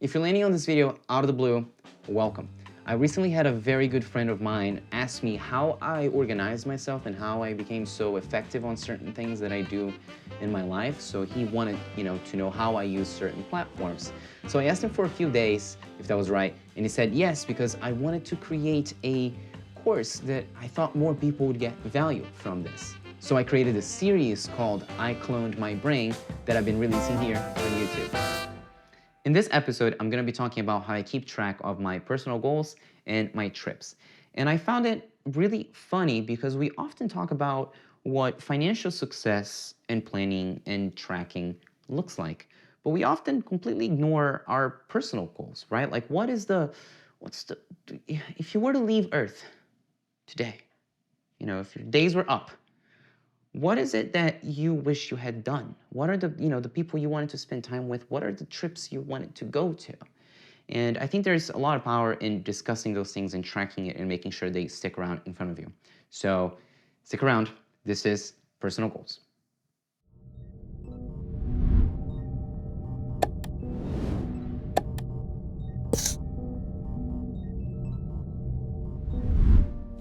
If you're landing on this video out of the blue, welcome. I recently had a very good friend of mine ask me how I organized myself and how I became so effective on certain things that I do in my life. So he wanted, to know how I use certain platforms. So I asked him for a few days if that was right, and he said yes, because I wanted to create a course that I thought more people would get value from this. So I created a series called I Cloned My Brain that I've been releasing here on YouTube. In this episode, I'm going to be talking about how I keep track of my personal goals and my trips. And I found it really funny because we often talk about what financial success and planning and tracking looks like, but we often completely ignore our personal goals, right? Like if you were to leave Earth today, if your days were up, what is it that you wish you had done? What are the people you wanted to spend time with? What are the trips you wanted to go to? And I think there's a lot of power in discussing those things and tracking it and making sure they stick around in front of you. So stick around. This is Personal Goals.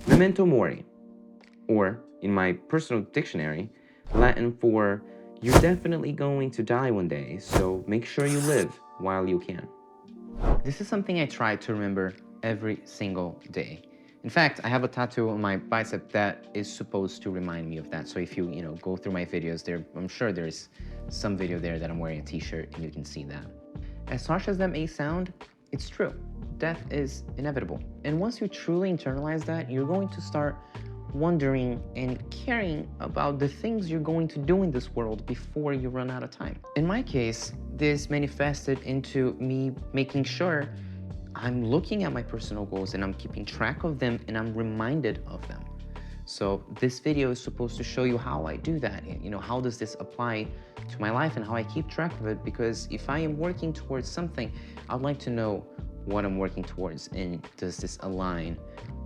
Memento mori, or in my personal dictionary, Latin for you're definitely going to die one day, so make sure you live while you can. This is something I try to remember every single day. In fact, I have a tattoo on my bicep that is supposed to remind me of that. So if you, go through my videos there, I'm sure there's some video there that I'm wearing a t-shirt and you can see that. As harsh as that may sound, it's true. Death is inevitable. And once you truly internalize that, you're going to start wondering and caring about the things you're going to do in this world before you run out of time. In my case, this manifested into me making sure I'm looking at my personal goals and I'm keeping track of them and I'm reminded of them. So this video is supposed to show you how I do that. How does this apply to my life and how I keep track of it? Because if I am working towards something, I'd like to know what I'm working towards and does this align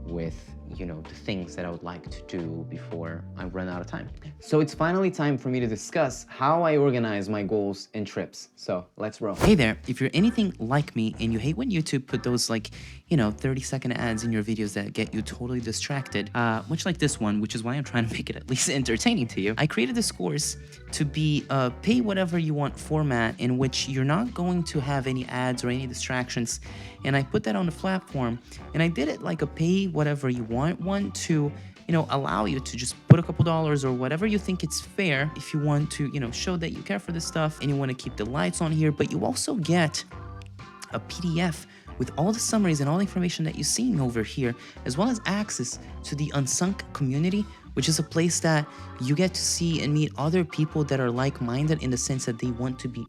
with the things that I would like to do before I run out of time. So it's finally time for me to discuss how I organize my goals and trips. So let's roll. Hey there, if you're anything like me and you hate when YouTube put those 30-second ads in your videos that get you totally distracted, much like this one, which is why I'm trying to make it at least entertaining to you, I created this course to be a pay whatever you want format in which you're not going to have any ads or any distractions. And I put that on the platform and I did it like a pay whatever you want one to allow you to just put a couple dollars or whatever you think it's fair if you want to show that you care for this stuff and you want to keep the lights on here, but you also get a PDF with all the summaries and all the information that you're seeing over here, as well as access to the Unsunk community, which is a place that you get to see and meet other people that are like-minded in the sense that they want to be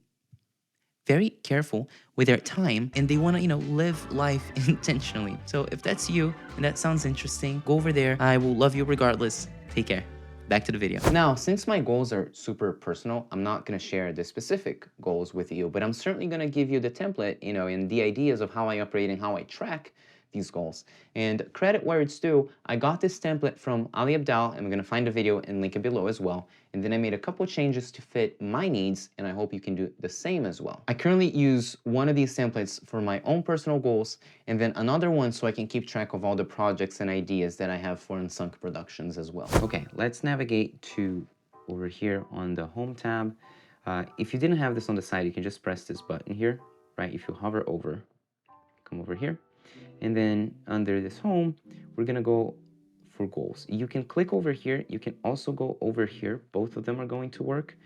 very careful with their time and they want to live life intentionally. So if that's you and that sounds interesting, go over there. I will love you regardless. Take care. Back to the video. Now, since my goals are super personal, I'm not going to share the specific goals with you, but I'm certainly going to give you the template, and the ideas of how I operate and how I track these goals. And credit where it's due, I got this template from Ali Abdal, and I'm going to find a video and link it below as well. And then I made a couple changes to fit my needs, and I hope you can do the same as well. I currently use one of these templates for my own personal goals, and then another one so I can keep track of all the projects and ideas that I have for Unsunk Productions as well. Okay, let's navigate to over here on the Home tab. If you didn't have this on the side, you can just press this button here, right? If you hover over, come over here. And then under this home, we're gonna go for goals. You can click over here. You can also go over here. Both of them are going to work.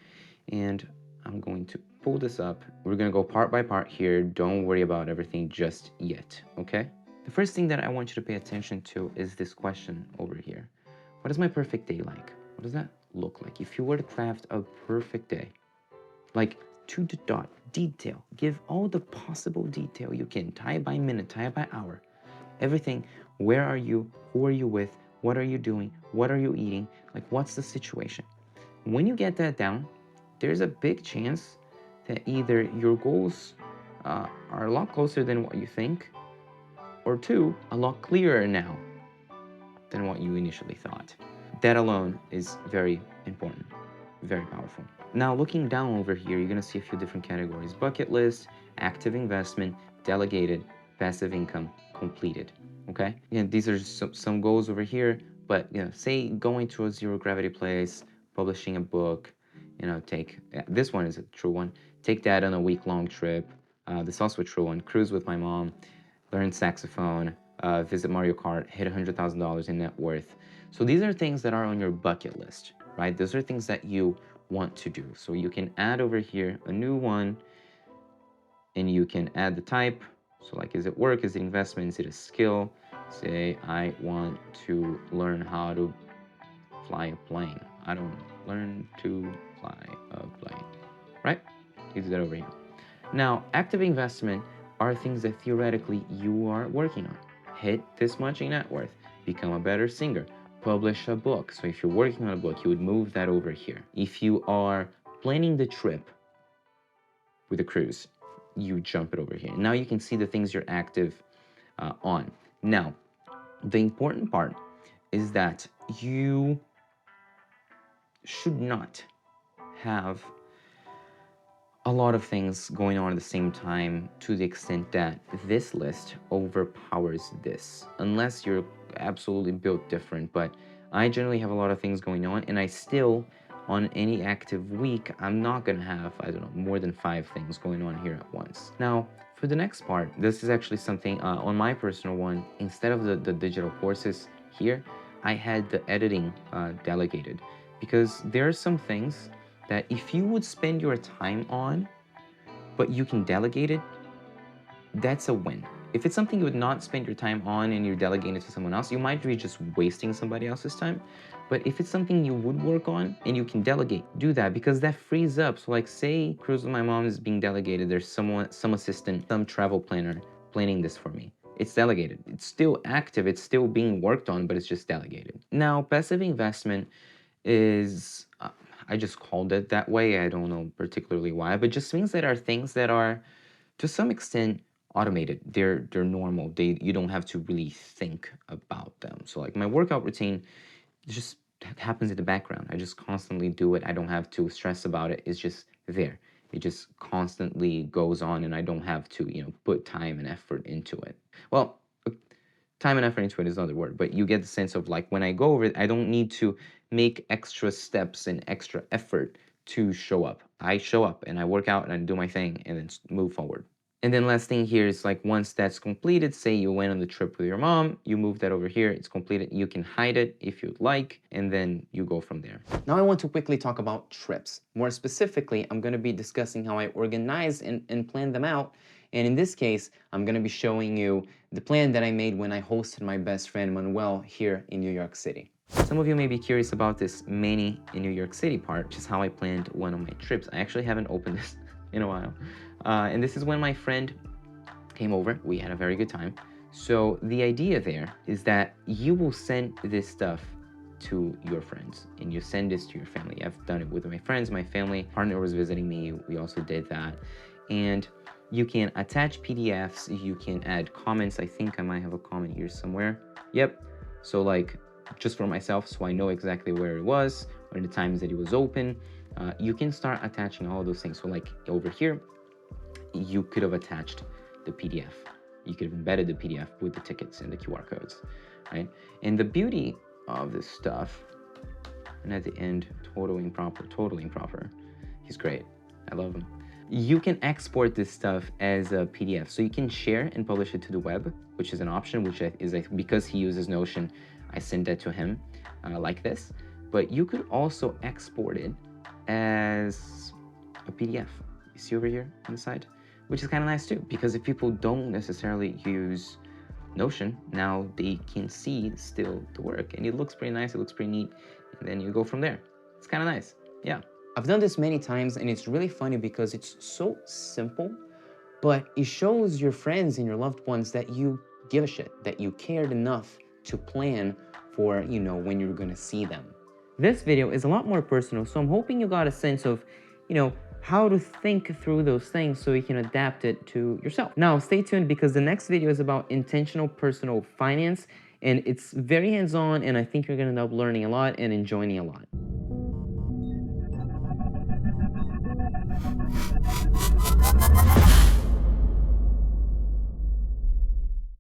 And I'm going to pull this up. We're gonna go part by part here. Don't worry about everything just yet, okay? The first thing that I want you to pay attention to is this question over here. What is my perfect day like? What does that look like? If you were to craft a perfect day, like to the dot, detail, give all the possible detail you can, tie it by minute, tie it by hour, everything. Where are you? Who are you with? What are you doing? What are you eating? Like, what's the situation? When you get that down, there's a big chance that either your goals are a lot closer than what you think, or two, a lot clearer now than what you initially thought. That alone is very important, very powerful. Now, looking down over here, you're gonna see a few different categories: bucket list, active investment, delegated, passive income, completed. Okay, again, these are some goals over here, but say going to a zero gravity place, publishing a book, take this one is a true one. Take dad on a week-long trip. This is also a true one. Cruise with my mom, learn saxophone, visit Mario Kart, hit $100,000 in net worth. So these are things that are on your bucket list, right? Those are things that you want to do. So you can add over here a new one, and you can add the type. So like, is it work? Is it investment? Is it a skill? Say, I want to learn how to fly a plane. I don't learn to fly a plane, right? You do that over here. Now, active investment are things that theoretically you are working on. Hit this much in net worth, become a better singer, publish a book. So if you're working on a book, you would move that over here. If you are planning the trip with a cruise, you jump it over here. Now you can see the things you're active on. Now, the important part is that you should not have a lot of things going on at the same time to the extent that this list overpowers this, unless you're absolutely built different. But I generally have a lot of things going on, and I still, on any active week, I'm not gonna have, I don't know, more than 5 things going on here at once. Now, for the next part, this is actually something on my personal one. Instead of the digital courses here, I had the editing delegated, because there are some things that if you would spend your time on, but you can delegate it, that's a win. If it's something you would not spend your time on and you're delegating it to someone else, you might be just wasting somebody else's time. But if it's something you would work on and you can delegate, do that, because that frees up. So like, say Cruise with my mom is being delegated, there's some assistant, some travel planner planning this for me. It's delegated. It's still active, it's still being worked on, but it's just delegated. Now, passive investment is, I just called it that way. I don't know particularly why, but just means that are things that are to some extent automated. They're normal. You don't have to really think about them. So like my workout routine just happens in the background. I just constantly do it. I don't have to stress about it. It's just there. It just constantly goes on, and I don't have to, put time and effort into it. Well, time and effort into it is another word, but you get the sense of like, when I go over it, I don't need to make extra steps and extra effort to show up. I show up and I work out and I do my thing and then move forward. And then last thing here is like, once that's completed, say you went on the trip with your mom, you move that over here, it's completed. You can hide it if you'd like, and then you go from there. Now I want to quickly talk about trips. More specifically, I'm gonna be discussing how I organize and plan them out. And in this case, I'm gonna be showing you the plan that I made when I hosted my best friend Manuel here in New York City. Some of you may be curious about this many in New York City part, which is how I planned one of my trips. I actually haven't opened this in a while. And this is when my friend came over. We had a very good time. So the idea there is that you will send this stuff to your friends, and you send this to your family. I've done it with my friends, my family. Partner was visiting me. We also did that. And you can attach PDFs. You can add comments. I think I might have a comment here somewhere. Yep. So like, just for myself, so I know exactly where it was, or the times that it was open. You can start attaching all those things. So like over here, you could have attached the PDF. You could have embedded the PDF with the tickets and the QR codes, right? And the beauty of this stuff, and at the end, totally improper. He's great. I love him. You can export this stuff as a PDF. So you can share and publish it to the web, which is an option, which is because he uses Notion, I send that to him like this. But you could also export it as a PDF. You see over here on the side? Which is kind of nice too, because if people don't necessarily use Notion, now they can see still the work, and it looks pretty nice, it looks pretty neat, and then you go from there. It's kind of nice, yeah. I've done this many times, and it's really funny because it's so simple, but it shows your friends and your loved ones that you give a shit, that you cared enough to plan for, when you're gonna see them. This video is a lot more personal, so I'm hoping you got a sense of, how to think through those things so you can adapt it to yourself. Now, stay tuned, because the next video is about intentional personal finance, and it's very hands-on, and I think you're gonna end up learning a lot and enjoying a lot.